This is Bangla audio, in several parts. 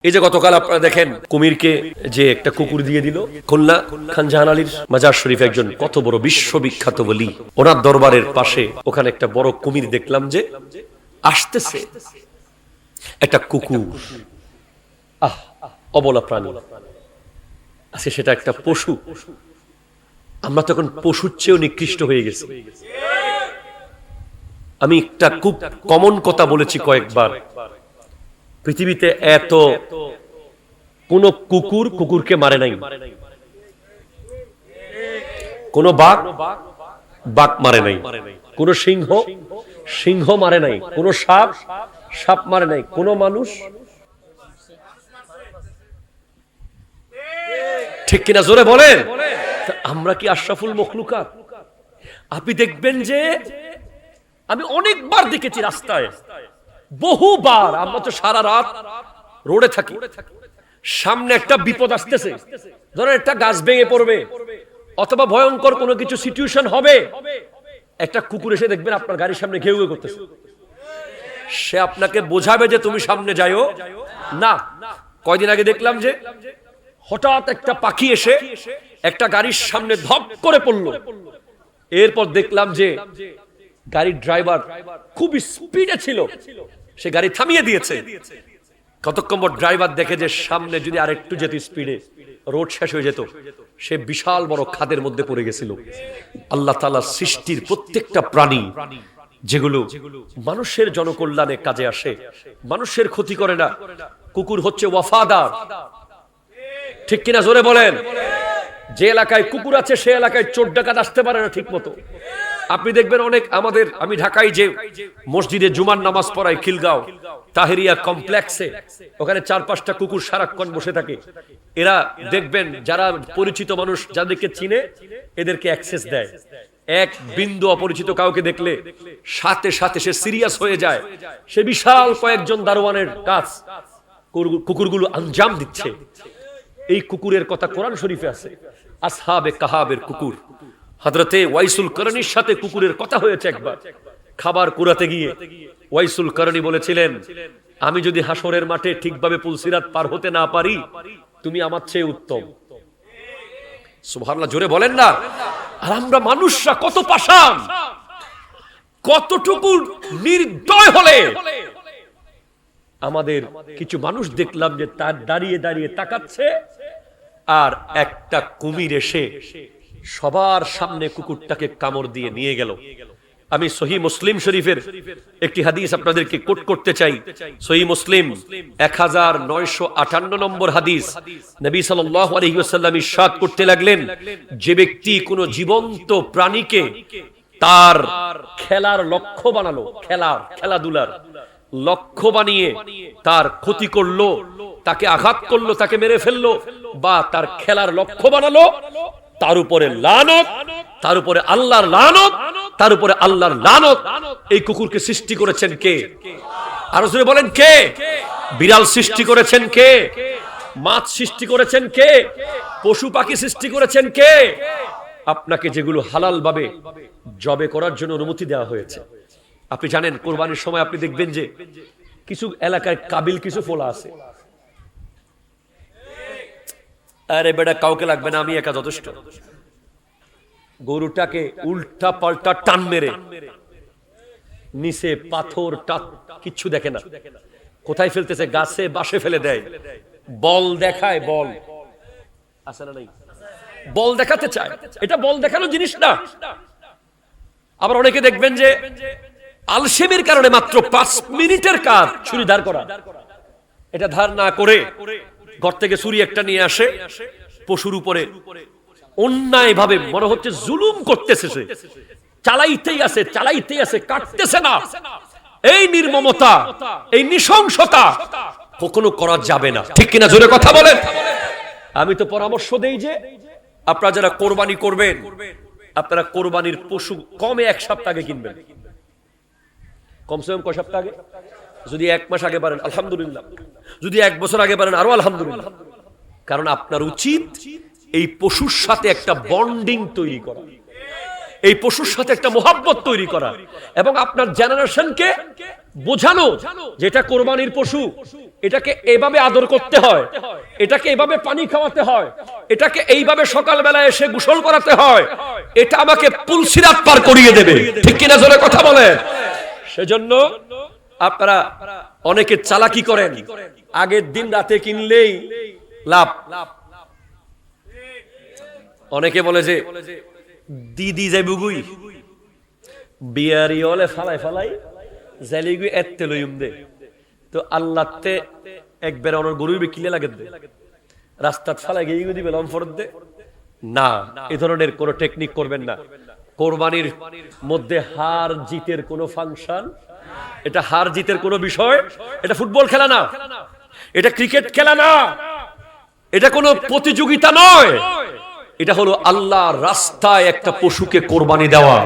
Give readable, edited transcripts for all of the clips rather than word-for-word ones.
এই যে গতকাল আপনারা দেখেন কুমিরকে যে একটা কুকুর দিয়ে দিল, খুলনা খান জাহান আলীর মাজার শরীফ একজন কত বড় বিশ্ববিখ্যাত বলি, ওনার দরবারের পাশে ওখানে একটা বড় কুমির দেখলাম যে আসতেছে, একটা কুকুর, অবলা প্রাণী আছে, সেটা একটা পশু। আমরা তখন পশুর চেয়েও নিকৃষ্ট হয়ে গেছি। আমি একটা খুব কমন কথা বলেছি কয়েকবার, পৃথিবীতে এত কোন কুকুর কুকুরকে মারে নাই, কোন বাঘ বাঘ মারে নাই, কোন সিংহ সিংহ মারে নাই, কোন সাপ সাপ মারে নাই, কোন মানুষ, ঠিক কিনা জোরে বলেন? আমরা কি আশরাফুল মখলুকাত? আপনি দেখবেন যে আমি অনেকবার দেখেছি রাস্তায়, বহুবার, আমরা তো সারা রাত রোডে থাকি, সামনে একটা বিপদ আসতেছে, ধরেন একটা গাছ ভেঙে পড়বে অথবা ভয়ঙ্কর কোনো কিছু সিচুয়েশন হবে, একটা কুকুর এসে দেখবেন আপনার গাড়ির সামনে ঘেউ ঘেউ করতেছে। সে আপনাকে বোঝাবে যে তুমি সামনে যাইও না। কয়দিন আগে দেখলাম যে হঠাৎ একটা পাখি এসে একটা গাড়ির সামনে ধপ করে পড়লো, এরপর দেখলাম যে গাড়ির ড্রাইভার খুব স্পিডে ছিল, সে গাড়ি থামিয়ে দিয়েছে। কতক্ষণ পর ড্রাইভার দেখে যে সামনে যদি আরেকটু যেত স্পিডে রোড শেষ হয়ে যেত, সে বিশাল বড় খাদের মধ্যে পড়ে গেছিল। আল্লাহ তাআলার সৃষ্টির প্রত্যেকটা প্রাণী যেগুলো মানুষের জনকল্যাণে কাজে আসে, মানুষের ক্ষতি করে না, কুকুর হচ্ছে ওয়াফাদার, ঠিক কিনা জোরে বলেন? যে এলাকায় কুকুর আছে সে এলাকায় চোর ডাকাত আসতে পারে না ঠিক মতো। আপনি দেখবেন অনেক আমাদের, আমি ঢাকায় যে মসজিদে জুমার নামাজ পড়াই খিলগাঁও তাহেরিয়া কমপ্লেক্সে, ওখানে 4-5টা কুকুর সারাক্ষণ বসে থাকে। এরা দেখবেন যারা পরিচিত মানুষ যাদেরকে চিনে এদেরকে অ্যাক্সেস দেয়। এক বিন্দু অপরিচিত কাউকে দেখলে সাথে সাথে সে সিরিয়াস হয়ে যায়, সে বিশাল কয়েকজন দারোয়ানের কাজ কুকুরগুলো আঞ্জাম দিচ্ছে। এই কুকুরের কথা কোরআন শরীফে আছে, আসহাবে কাহাবের কুকুর। হযরতে ওয়াইসুল করনির সাথে কুকুরের কথা হয়েছে একবার, খাবার কুড়াতে গিয়ে ওয়াইসুল করনি বলেছিলেন, আমি যদি হাসরের মাঠে ঠিকভাবে পুলসিরাত পার হতে না পারি, তুমি আমার চেয়ে উত্তম। সুবহানাল্লাহ, জোরে বলেন না? আর আমরা মানুষরা কত পাষাণ, কতটুকু নির্দয় হলে আমাদের কিছু মানুষ দেখলাম যে তার দাঁড়িয়ে দাঁড়িয়ে তাকাচ্ছে, আর একটা কুমির এসে সবার সামনে কুকুরটাকে কামড় দিয়ে নিয়ে গেল। আমি সহিহ মুসলিম শরীফের একটি হাদিস আপনাদেরকে কোট করতে চাই। সহিহ মুসলিম 1958 নম্বর হাদিস, নবী সাল্লাল্লাহু আলাইহি ওয়াসাল্লাম ইরশাদ করতে লাগলেন, যে ব্যক্তি কোনো জীবন্ত প্রাণীকে তার খেলার লক্ষ্য বানালো, খেলাধুলার লক্ষ্য বানিয়ে তার ক্ষতি করলো, তাকে আঘাত করলো, তাকে মেরে ফেললো, বা তার খেলার লক্ষ্য বানালো, তার উপরে লানত, তার উপরে আল্লাহর লানত, তার উপরে আল্লাহর লানত। এই কুকুরকে সৃষ্টি করেছেন কে? আরো জোরে বলেন কে? বিড়াল সৃষ্টি করেছেন কে? মাছ সৃষ্টি করেছেন কে? পশু পাখি সৃষ্টি করেছেন কে? আপনাকে যেগুলো হালাল ভাবে জবে করার জন্য অনুমতি দেওয়া হয়েছে। আপনি জানেন কোরবানির সময় আপনি দেখবেন যে কিছু এলাকায় কাবিল কিছু ফোলা আছে, আরে বেটা কাউকে লাগবে না, আমি একা যথেষ্ট। গরুটাকে উল্টা পাল্টা টান মেরে নিচে পাথর কিচ্ছু দেখে না, কোথায় ফেলতেছে? গাছে বাসে ফেলে দেয়, বল দেখায়, বল আছে না নাই? বল দেখাতে চায়, এটা বল দেখানো জিনিস না। আবার অনেকে দেখবেন যে আলসেমির কারণে মাত্র 5 মিনিটের কাজ ছুরি ধার করা, এটা ধার না করে ঘর থেকে ছুরি একটা নিয়ে আসে, পশুর উপরে অন্যায় ভাবে মনে হচ্ছে জুলুম করতেছে, সে চালাইতেই আছে, কাটতেছে না। এই নির্মমতা, এই নৃশংসতা কখনো করা যাবে না, ঠিক কিনা জোরে কথা বলেন? আমি তো পরামর্শ দেই যে আপনারা যারা কোরবানি করবেন, আপনারা কোরবানির পশু কমে 1 সপ্তাহ আগে কিনবেন, কমসে কম কয় সপ্তাহ আগে? যদি 1 মাস আগে পারেন আলহামদুলিল্লাহ, যদি 1 বছর আগে পারেন আরো আলহামদুলিল্লাহ। কারণ আপনার উচিত এই পশুর সাথে একটা বন্ডিং তৈরি করা, এই পশুর সাথে একটা মোহাব্বত তৈরি করা এবং আপনার জেনারেশনকে বোঝানো যে এটা কোরবানির পশু, এটাকে এইভাবে আদর করতে হয়, এটাকে এইভাবে পানি খাওয়াতে হয়, এটাকে এইভাবে সকালবেলা এসে গোসল করাতে হয়, এটা আমাকে পুলসিরাত পার করিয়ে দেবে। ঠিক কিনা জোরে কথা বলে? সেজন্য আপনারা অনেকে চালাকি করেন, আগের দিন রাতে কিনলেই লাভ। অনেকে বলে যে দিদি যাইবুগুই বিয়ারি হলে ফালাই ফালাই জালিগুই এত্তে লইম দে, তো আল্লাহতে একবার অনর গরুর বিকিলে লাগে দে, রাস্তাত ফালাই গিয়ে দিবে লম্ফর দে না। এই ধরনের কোনো টেকনিক করবেন না। কোরবানির মধ্যে হার জিতের কোনো ফাংশন, এটা হার জিতের কোনো বিষয়, এটা ফুটবল খেলা না, এটা ক্রিকেট খেলা না, এটা কোনো প্রতিযোগিতা নয়। এটা হলো আল্লাহর রাস্তায় একটা পশুকে কোরবানি দেওয়া।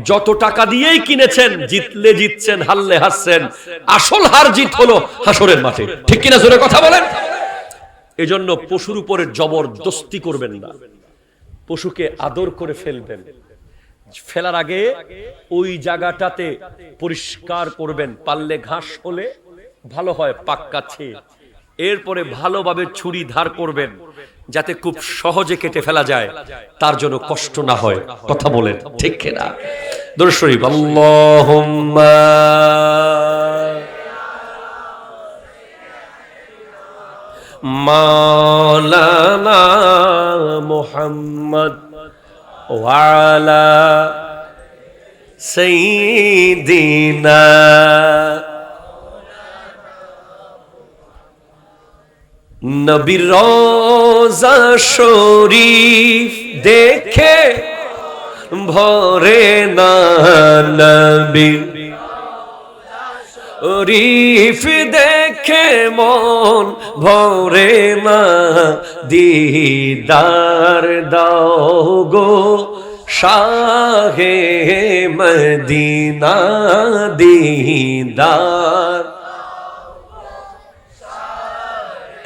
যত টাকা দিয়েই কিনেছেন, জিতলে জিতছেন, হারলে হারছেন, আসল হার জিত হলো হাসরের মাঠে। ঠিক কিনা জোরে কথা বলেন? এজন্য পশুর উপরে জবরদস্তি করবেন না, পশুকে আদর করে ফেলবেন। ফেলার আগে ওই জায়গাটাতে পরিষ্কার করবেন, পারলে ঘাস হলে ভালো হয় পাক্কাছে, এরপরে ভালোভাবে ছুরি ধার করবেন যাতে খুব সহজে কেটে ফেলা যায়, তার জন্য কষ্ট না হয়। কথা বলেন ঠিক কিনা? দরুদ শরীফ আল্লাহুম্মা মাওলানা মুহাম্মদ ওয়া আলা সাইয়্যিদিনা নবীর রওজা শরীফ দেখে ভরে না, নবীর শরীফ দেখে মন ভরে না, দিদার দাও গো শাহে মদিনা, দিদার।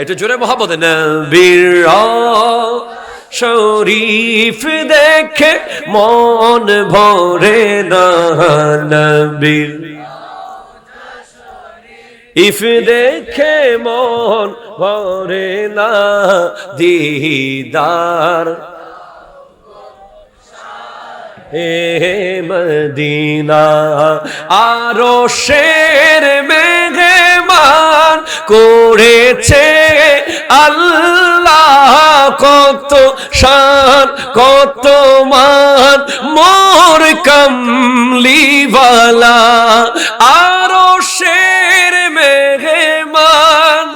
এটা জোরে মোহাম্মদ। নবীর শরীফ দেখে মন ভরে না, নবীর ইফ দেখে মন ভরে না, দিদার হে মদিনা। আরো শের মেহমান করেছে আল্লাহ, কত শান কত মান মোর কামলিওয়ালা। আরো শের মেহমান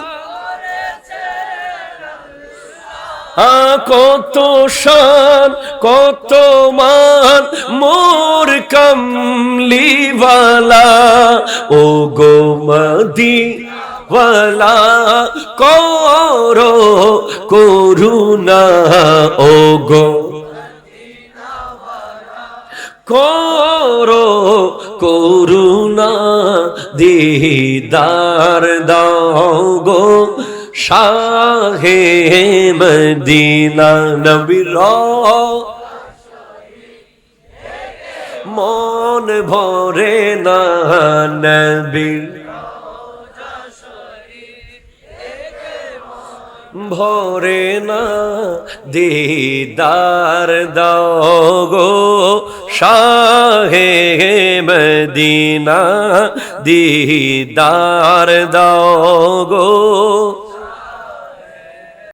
কত শান কত মান মোর কামলিওয়ালা। ও গো মদিনাওয়ালা করো করুণা, ও গো করো করুণা, দিদার দাও গো শাহে মদিনা। নবীর মন ভরে না, নবীর ভরে না, দিদার দাও গো শাহে মদিনা, দিদার দাও গো